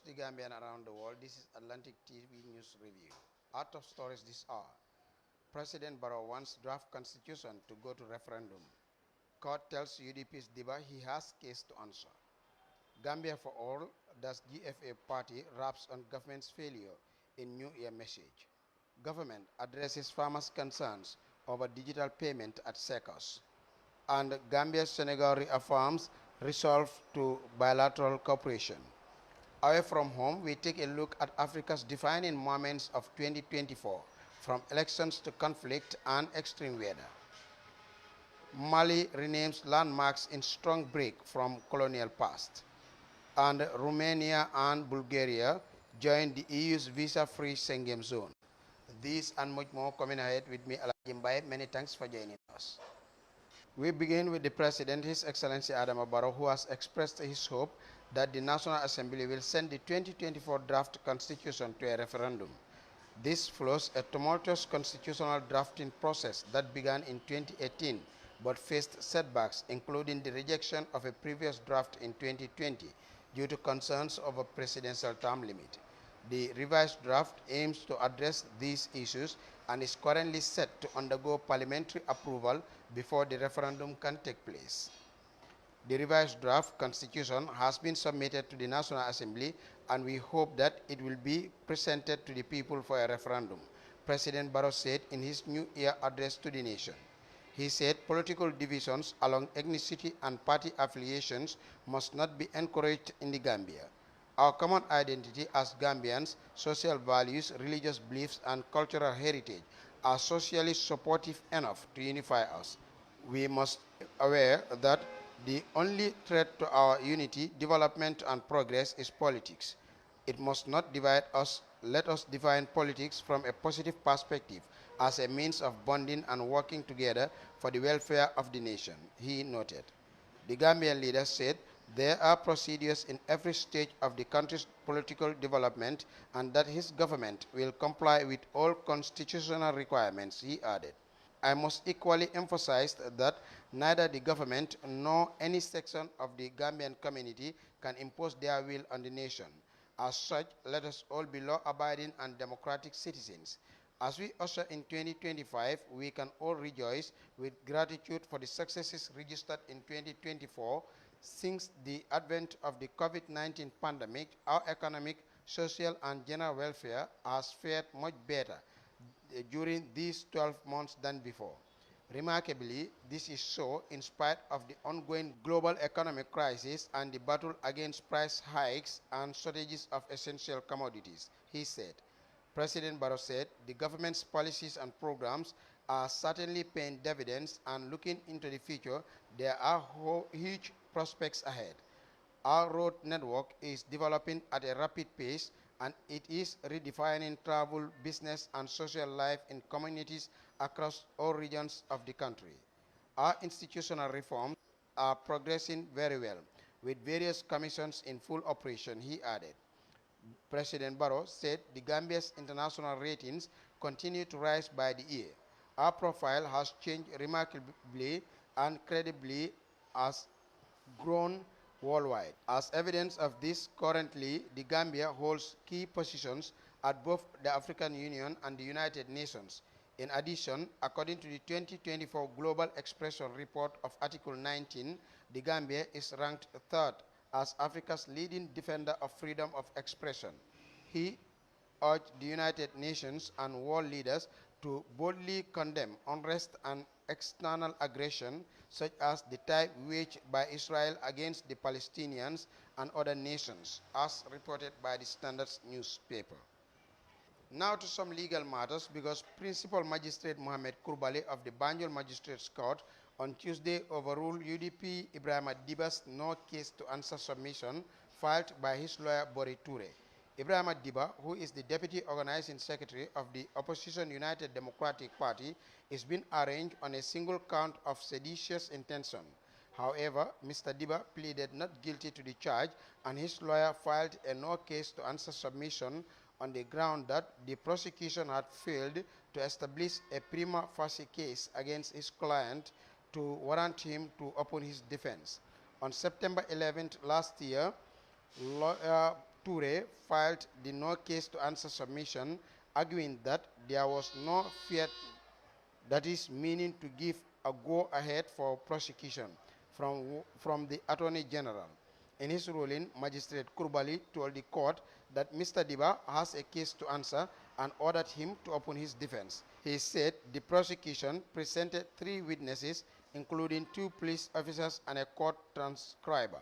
the Gambian around the world. This is Atlantic TV News Review. Out of stories this hour. President Barrow wants draft constitution to go to referendum. Court tells UDP's Diba he has case to answer. Gambia For All, thus GFA party, raps on government's failure in New Year message. Government addresses farmers' concerns over digital payment at SECOS. And Gambia-Senegal reaffirms resolve to bilateral cooperation. Away from home, we take a look at Africa's defining moments of 2024, from elections to conflict and extreme weather. Mali renames landmarks in strong break from colonial past. And Romania and Bulgaria join the EU's visa-free Schengen zone. These and much more coming ahead with me, Alagie Mbye. Many thanks for joining us. We begin with the President, His Excellency Adama Barrow, who has expressed his hope that the National Assembly will send the 2024 draft constitution to a referendum. This follows a tumultuous constitutional drafting process that began in 2018 but faced setbacks, including the rejection of a previous draft in 2020 due to concerns over presidential term limit. The revised draft aims to address these issues and is currently set to undergo parliamentary approval before the referendum can take place. The revised draft constitution has been submitted to the National Assembly, and we hope that it will be presented to the people for a referendum, President Barrow said in his New Year address to the nation. He said political divisions along ethnicity and party affiliations must not be encouraged in the Gambia. Our common identity as Gambians, social values, religious beliefs, and cultural heritage are socially supportive enough to unify us. We must be aware that the only threat to our unity, development, and progress is politics. It must not divide us. Let us define politics from a positive perspective as a means of bonding and working together for the welfare of the nation, he noted. The Gambian leader said there are procedures in every stage of the country's political development and that his government will comply with all constitutional requirements, he added. I must equally emphasize that neither the government nor any section of the Gambian community can impose their will on the nation. As such, let us all be law-abiding and democratic citizens. As we usher in 2025, we can all rejoice with gratitude for the successes registered in 2024. Since the advent of the COVID-19 pandemic, our economic, social, and general welfare has fared much better during these 12 months than before. Remarkably, this is so in spite of the ongoing global economic crisis and the battle against price hikes and shortages of essential commodities, he said. President Barrow said the government's policies and programs are certainly paying dividends, and looking into the future, there are huge prospects ahead. Our road network is developing at a rapid pace, and it is redefining travel, business, and social life in communities across all regions of the country. Our institutional reforms are progressing very well, with various commissions in full operation, he added. President Barrow said the Gambia's international ratings continue to rise by the year. Our profile has changed remarkably and credibly has grown worldwide. As evidence of this, currently, the Gambia holds key positions at both the African Union and the United Nations. In addition, according to the 2024 Global Expression Report of Article 19, the Gambia is ranked third as Africa's leading defender of freedom of expression. He urged the United Nations and world leaders to boldly condemn unrest and external aggression, such as the type waged by Israel against the Palestinians and other nations, as reported by the Standard newspaper. Now to some legal matters, because Principal Magistrate Mohamed Kurbali of the Banjul Magistrates Court on Tuesday overruled UDP Ibrah Adas's no case to answer submission filed by his lawyer Bori Toure. Ibrah Adas, who is the Deputy Organizing Secretary of the Opposition United Democratic Party, is being arraigned on a single count of seditious intention. However, Mr. Diba pleaded not guilty to the charge, and his lawyer filed a no case to answer submission on the ground that the prosecution had failed to establish a prima facie case against his client to warrant him to open his defense. On September 11th last year, lawyer Toure filed the no case to answer submission, arguing that there was no fear, that is, meaning to give a go-ahead for prosecution from the Attorney General. In his ruling, Magistrate Kurbali told the court that Mr. Diba has a case to answer and ordered him to open his defense. He said the prosecution presented 3 witnesses, including 2 police officers and a court transcriber.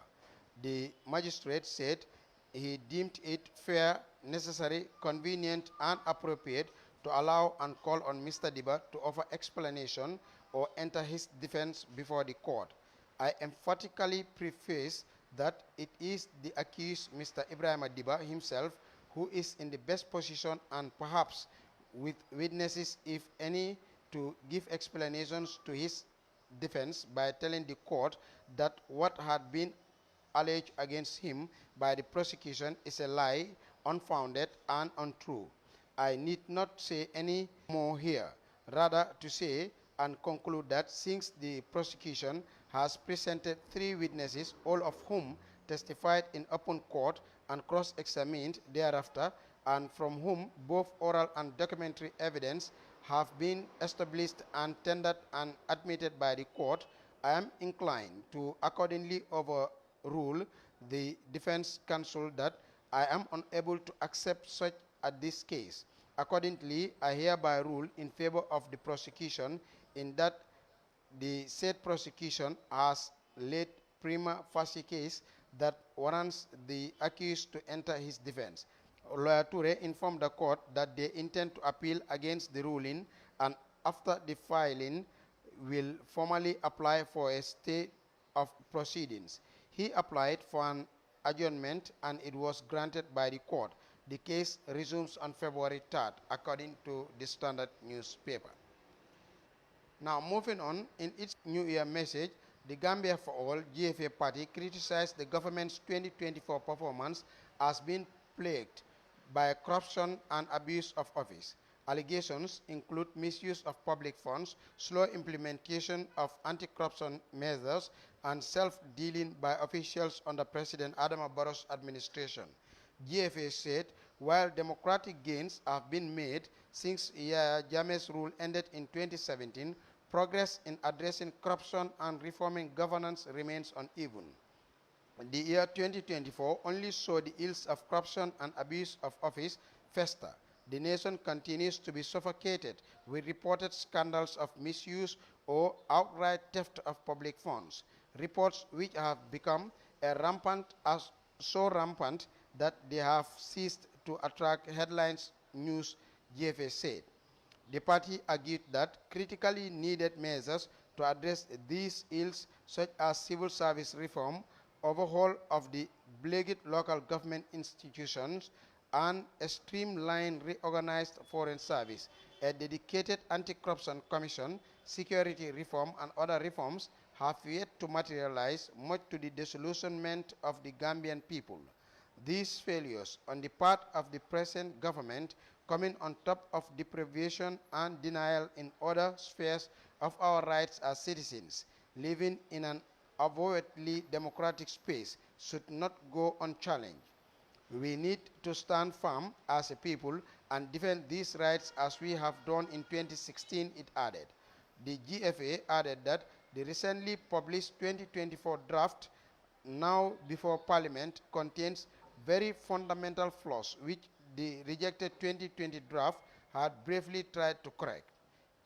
The magistrate said he deemed it fair, necessary, convenient, and appropriate to allow and call on Mr. Diba to offer explanation or enter his defense before the court. I emphatically preface that it is the accused, Mr. Ibrah Diba himself, who is in the best position and perhaps with witnesses, if any, to give explanations to his defense by telling the court that what had been alleged against him by the prosecution is a lie, unfounded, and untrue. I need not say any more here, rather to say and conclude that since the prosecution has presented 3 witnesses, all of whom testified in open court and cross-examined thereafter, and from whom both oral and documentary evidence have been established and tendered and admitted by the court, I am inclined to accordingly overrule the defense counsel that I am unable to accept such at this case. Accordingly, I hereby rule in favor of the prosecution in that the said prosecution has laid prima facie case that warrants the accused to enter his defense. Lawyer Toure informed the court that they intend to appeal against the ruling and after the filing will formally apply for a stay of proceedings. He applied for an adjournment and it was granted by the court. The case resumes on February 3rd, according to the Standard newspaper. Now, moving on, in its New Year message, the Gambia For All GFA party criticized the government's 2024 performance as being plagued by corruption and abuse of office. Allegations include misuse of public funds, slow implementation of anti-corruption measures, and self-dealing by officials under President Adama Barrow's administration. GFA said while democratic gains have been made since Yahya Jammeh's rule ended in 2017, progress in addressing corruption and reforming governance remains uneven. The year 2024 only saw the ills of corruption and abuse of office fester. The nation continues to be suffocated with reported scandals of misuse or outright theft of public funds, reports which have become so rampant that they have ceased to attract headlines news, GFA said. The party argued that critically needed measures to address these ills, such as civil service reform, overhaul of the plagued local government institutions, and a streamlined, reorganized foreign service, a dedicated anti-corruption commission, security reform, and other reforms have yet to materialize, much to the disillusionment of the Gambian people. These failures on the part of the present government coming on top of deprivation and denial in other spheres of our rights as citizens, living in an avowedly democratic space, should not go unchallenged. We need to stand firm as a people and defend these rights as we have done in 2016, it added. The GFA added that the recently published 2024 draft, now before Parliament, contains very fundamental flaws which the rejected 2020 draft had bravely tried to correct.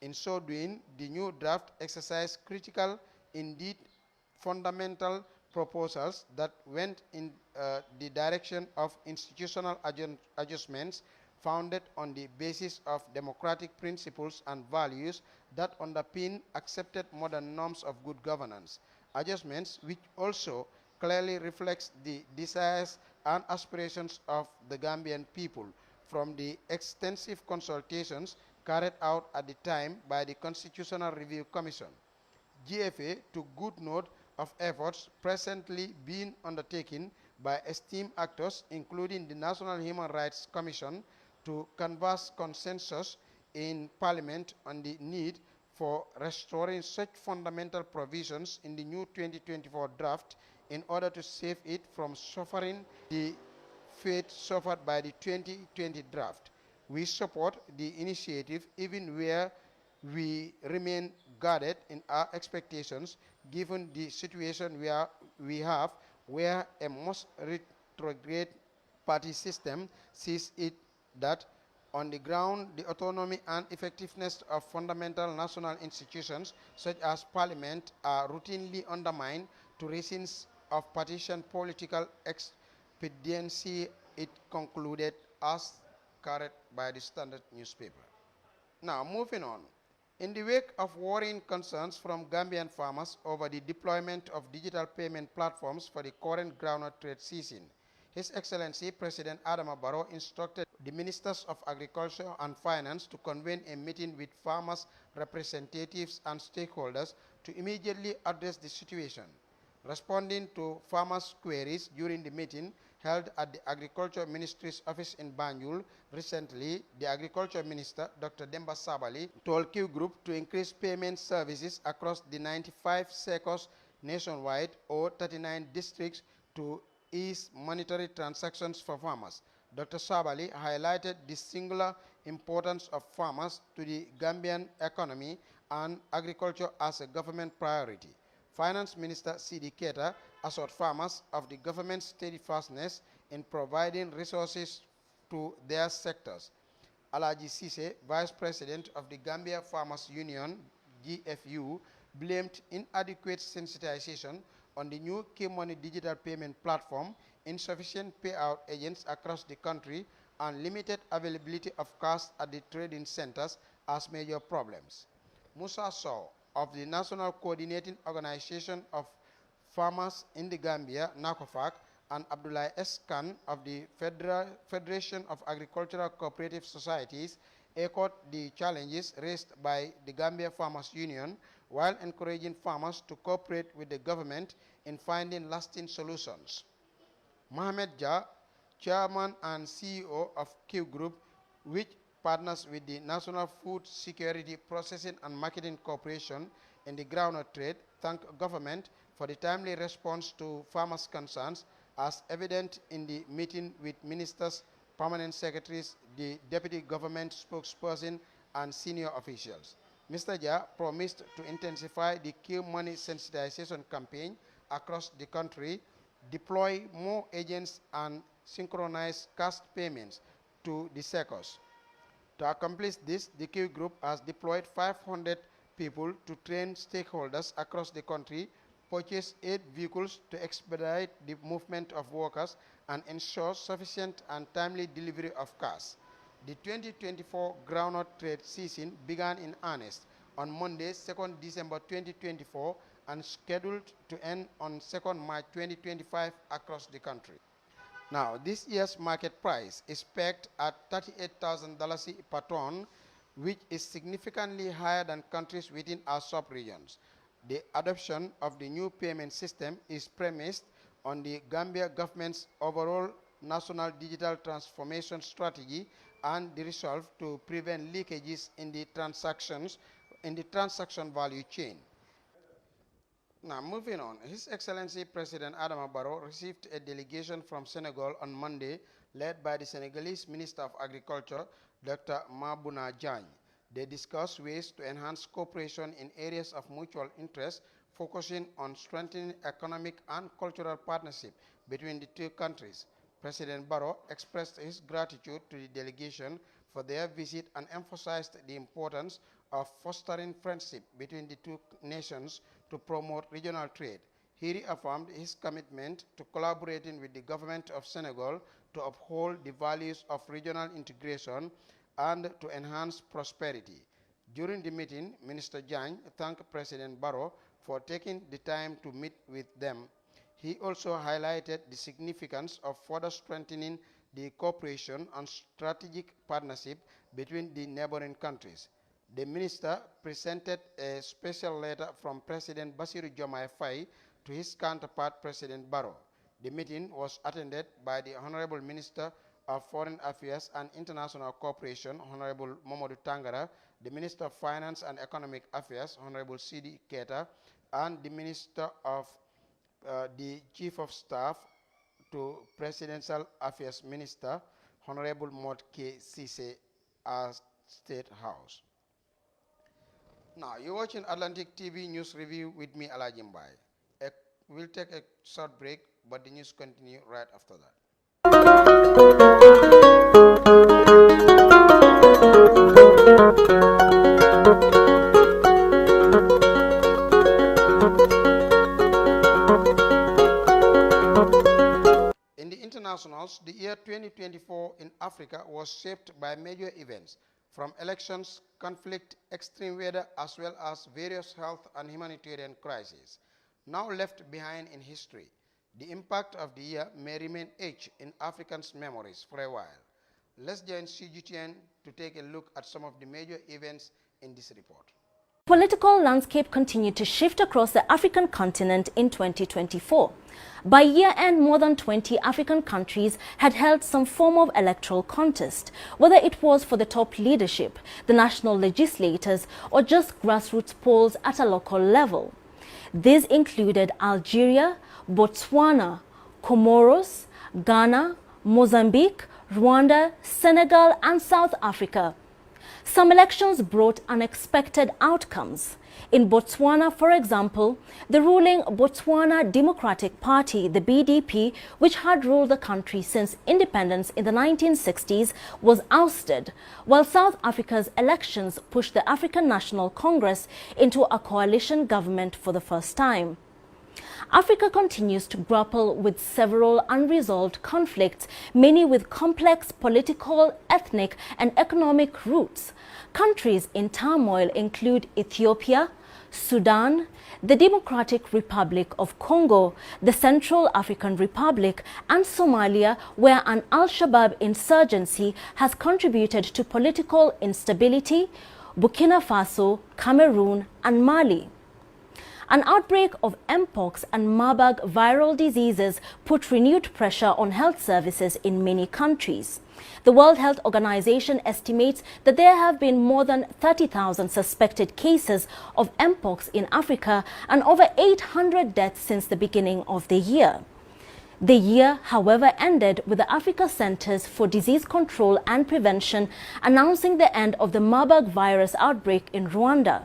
In so doing, the new draft exercised critical, indeed fundamental proposals that went in the direction of institutional adjustments founded on the basis of democratic principles and values that underpin accepted modern norms of good governance. Adjustments which also clearly reflects the desires and aspirations of the Gambian people from the extensive consultations carried out at the time by the Constitutional Review Commission. GFA took good note of efforts presently being undertaken by esteemed actors, including the National Human Rights Commission, to canvass consensus in Parliament on the need for restoring such fundamental provisions in the new 2024 draft in order to save it from suffering the fate suffered by the 2020 draft. We support the initiative even where we remain guarded in our expectations given the situation we have where a most retrograde party system sees it that on the ground the autonomy and effectiveness of fundamental national institutions such as parliament are routinely undermined to reasons of partisan political expediency, it concluded as carried by the Standard newspaper. Now, moving on. In the wake of worrying concerns from Gambian farmers over the deployment of digital payment platforms for the current groundnut trade season, His Excellency President Adama Barrow instructed the Ministers of Agriculture and Finance to convene a meeting with farmers' representatives and stakeholders to immediately address the situation. Responding to farmers' queries during the meeting held at the Agriculture Ministry's office in Banjul recently, the Agriculture Minister, Dr. Demba Sabali, told Q Group to increase payment services across the 95 sectors nationwide or 39 districts to ease monetary transactions for farmers. Dr. Sabali highlighted the singular importance of farmers to the Gambian economy and agriculture as a government priority. Finance Minister C.D. Keita assured farmers of the government's steadfastness in providing resources to their sectors. Alagie Mbye, Vice President of the Gambia Farmers Union, GFU, blamed inadequate sensitization on the new key money digital payment platform, insufficient payout agents across the country, and limited availability of cash at the trading centers as major problems. Musa Sow of the National Coordinating Organization of Farmers in the Gambia, NACOFAC, and Abdullah S. Khan of the Federation of Agricultural Cooperative Societies echoed the challenges raised by the Gambia Farmers Union while encouraging farmers to cooperate with the government in finding lasting solutions. Mohamed Jah, Chairman and CEO of Q Group, which partners with the National Food Security Processing and Marketing Corporation in the groundnut trade, thank government for the timely response to farmers' concerns as evident in the meeting with ministers, permanent secretaries, the deputy government spokesperson, and senior officials. Mr. Jah promised to intensify the key money sensitization campaign across the country, deploy more agents, and synchronize cash payments to the sectors. To accomplish this, the Q Group has deployed 500 people to train stakeholders across the country, purchase 8 vehicles to expedite the movement of workers, and ensure sufficient and timely delivery of cash. The 2024 groundnut trade season began in earnest on Monday, 2nd December 2024, and scheduled to end on 2nd March 2025 across the country. Now, this year's market price is pegged at $38,000 per ton, which is significantly higher than countries within our sub-regions. The adoption of the new payment system is premised on the Gambia government's overall national digital transformation strategy and the resolve to prevent leakages in the transaction value chain. Now, moving on, His Excellency President Adama Barrow received a delegation from Senegal on Monday, led by the Senegalese Minister of Agriculture, Dr. Mabouna Diagne. They discussed ways to enhance cooperation in areas of mutual interest, focusing on strengthening economic and cultural partnership between the two countries. President Barrow expressed his gratitude to the delegation for their visit and emphasized the importance of fostering friendship between the two nations to promote regional trade. He reaffirmed his commitment to collaborating with the government of Senegal to uphold the values of regional integration and to enhance prosperity. During the meeting, Minister Diagne thanked President Barrow for taking the time to meet with them. He also highlighted the significance of further strengthening the cooperation and strategic partnership between the neighboring countries. The minister presented a special letter from President Bassirou Diomaye Faye to his counterpart, President Barrow. The meeting was attended by the Honorable Minister of Foreign Affairs and International Cooperation, Honorable Mamadou Tangara, the Minister of Finance and Economic Affairs, Honorable C.D. Keita, and the Minister of the Chief of Staff to Presidential Affairs Minister Honorable Mot K. Sise at State House. Now, you're watching Atlantic TV News Review with me, Alagie Mbye. We'll take a short break, but the news continue right after that. In the internationals, the year 2024 in Africa was shaped by major events, from elections, conflict, extreme weather, as well as various health and humanitarian crises. Now left behind in history, the impact of the year may remain etched in Africans' memories for a while. Let's join CGTN to take a look at some of the major events in this report. Political landscape continued to shift across the African continent in 2024. By year-end, more than 20 African countries had held some form of electoral contest, whether it was for the top leadership, the national legislators, or just grassroots polls at a local level. These included Algeria, Botswana, Comoros, Ghana, Mozambique, Rwanda, Senegal, and South Africa. Some elections brought unexpected outcomes. In Botswana, for example, the ruling Botswana Democratic Party, the BDP, which had ruled the country since independence in the 1960s, was ousted, while South Africa's elections pushed the African National Congress into a coalition government for the first time. Africa continues to grapple with several unresolved conflicts, many with complex political, ethnic, and economic roots. Countries in turmoil include Ethiopia, Sudan, the Democratic Republic of Congo, the Central African Republic, and Somalia, where an Al-Shabaab insurgency has contributed to political instability, Burkina Faso, Cameroon, and Mali. An outbreak of Mpox and Marburg viral diseases put renewed pressure on health services in many countries. The World Health Organization estimates that there have been more than 30,000 suspected cases of Mpox in Africa and over 800 deaths since the beginning of the year. The year, however, ended with the Africa Centers for Disease Control and Prevention announcing the end of the Marburg virus outbreak in Rwanda.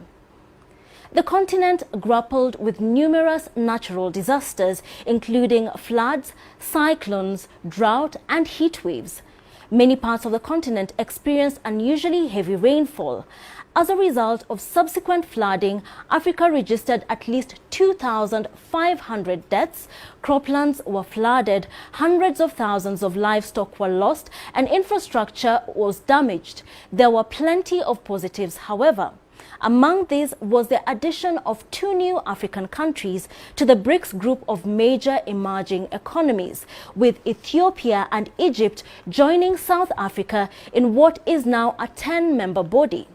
The continent grappled with numerous natural disasters, including floods, cyclones, drought, and heat waves. Many parts of the continent experienced unusually heavy rainfall. As a result of subsequent flooding, Africa registered at least 2,500 deaths, croplands were flooded, hundreds of thousands of livestock were lost, and infrastructure was damaged. There were plenty of positives, however. Among these was the addition of 2 new African countries to the BRICS group of major emerging economies, with Ethiopia and Egypt joining South Africa in what is now a 10-member body.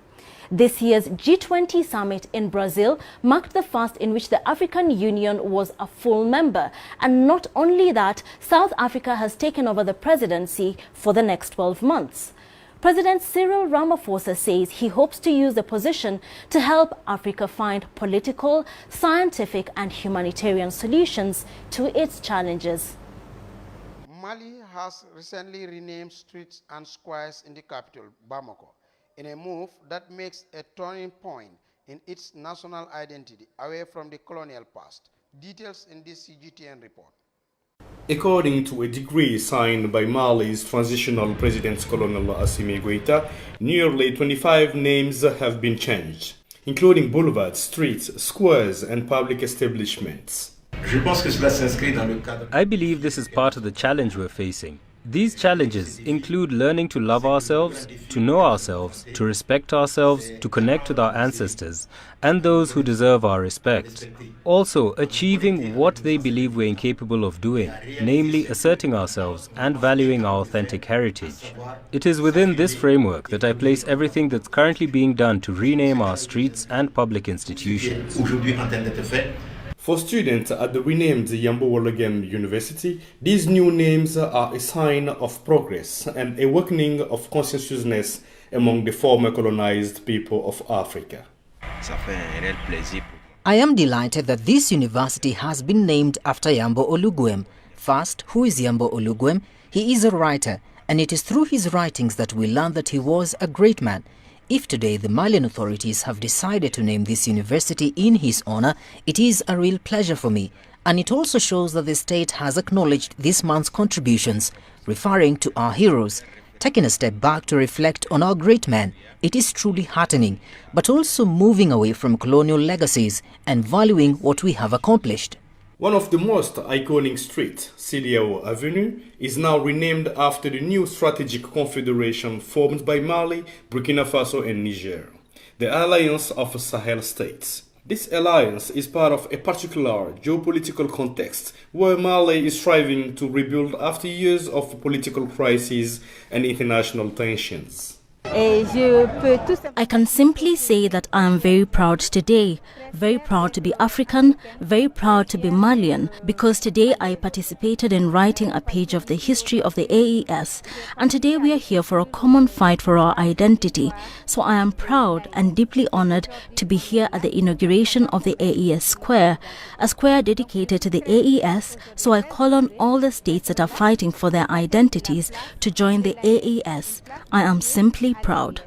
This year's G20 summit in Brazil marked the first in which the African Union was a full member. And not only that, South Africa has taken over the presidency for the next 12 months. President Cyril Ramaphosa says he hopes to use the position to help Africa find political, scientific, and humanitarian solutions to its challenges. Mali has recently renamed streets and squares in the capital, Bamako, in a move that makes a turning point in its national identity away from the colonial past. Details in this CGTN report. According to a decree signed by Mali's transitional president Colonel Assimi Goïta, nearly 25 names have been changed, including boulevards, streets, squares, and public establishments. I believe this is part of the challenge we're facing. These challenges include learning to love ourselves, to know ourselves, to respect ourselves, to connect with our ancestors and those who deserve our respect. Also, achieving what they believe we're incapable of doing, namely asserting ourselves and valuing our authentic heritage. It is within this framework that I place everything that's currently being done to rename our streets and public institutions. For students at the renamed Yambo University, these new names are a sign of progress and a awakening of conscientiousness among the former colonized people of Africa. I am delighted that this university has been named after Yambo Oluguem. First, who is Yambo Olugbem? He is a writer, and it is through his writings that we learn that he was a great man. If today the Malian authorities have decided to name this university in his honor, it is a real pleasure for me. And it also shows that the state has acknowledged this man's contributions, referring to our heroes. Taking a step back to reflect on our great men, it is truly heartening, but also moving away from colonial legacies and valuing what we have accomplished. One of the most iconic streets, Siliao Avenue, is now renamed after the new strategic confederation formed by Mali, Burkina Faso and Niger, the Alliance of Sahel States. This alliance is part of a particular geopolitical context where Mali is striving to rebuild after years of political crises and international tensions. I can simply say that I am very proud today, very proud to be African, very proud to be Malian, because today I participated in writing a page of the history of the AES, and today we are here for a common fight for our identity. So I am proud and deeply honored to be here at the inauguration of the AES Square, a square dedicated to the AES, so I call on all the states that are fighting for their identities to join the AES. I am simply proud.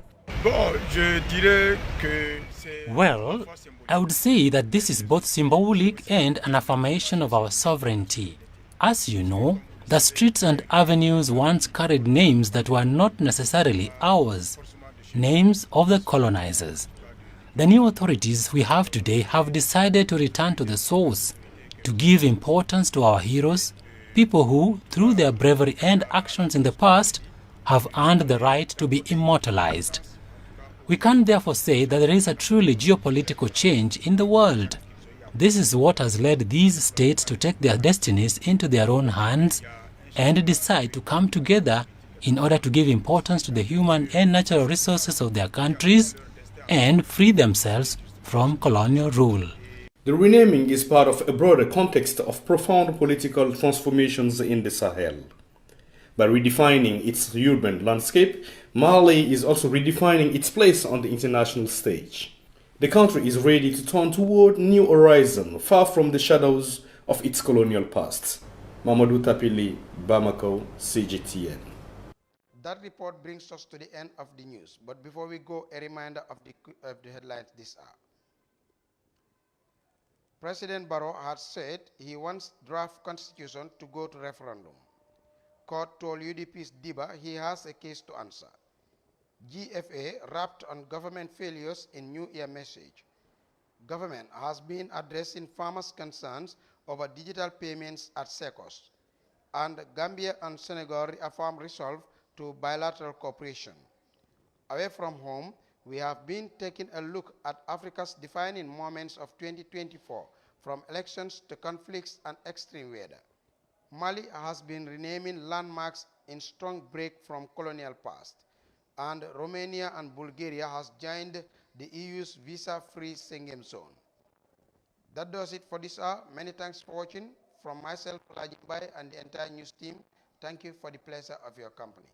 Well, I would say that this is both symbolic and an affirmation of our sovereignty. As you know, the streets and avenues once carried names that were not necessarily ours, names of the colonizers. The new authorities we have today have decided to return to the source, to give importance to our heroes, people who, through their bravery and actions in the past, have earned the right to be immortalized. We can therefore say that there is a truly geopolitical change in the world. This is what has led these states to take their destinies into their own hands and decide to come together in order to give importance to the human and natural resources of their countries and free themselves from colonial rule. The renaming is part of a broader context of profound political transformations in the Sahel. By redefining its urban landscape, Mali is also redefining its place on the international stage. The country is ready to turn toward new horizons, far from the shadows of its colonial past. Mamadou Tapili, Bamako, CGTN. That report brings us to the end of the news. But before we go, a reminder of the headlines this hour. President Barrow has said he wants draft constitution to go to referendum. Court told UDP's Diba he has a case to answer. GFA rapped on government failures in New Year message. Government has been addressing farmers' concerns over digital payments at SECOS. And Gambia and Senegal reaffirm resolve to bilateral cooperation. Away from home, we have been taking a look at Africa's defining moments of 2024, from elections to conflicts and extreme weather. Mali has been renaming landmarks in strong break from colonial past, and Romania and Bulgaria has joined the EU's visa-free Schengen zone. That does it for this hour. Many thanks for watching. From myself, Alagie Mbye, and the entire news team, thank you for the pleasure of your company.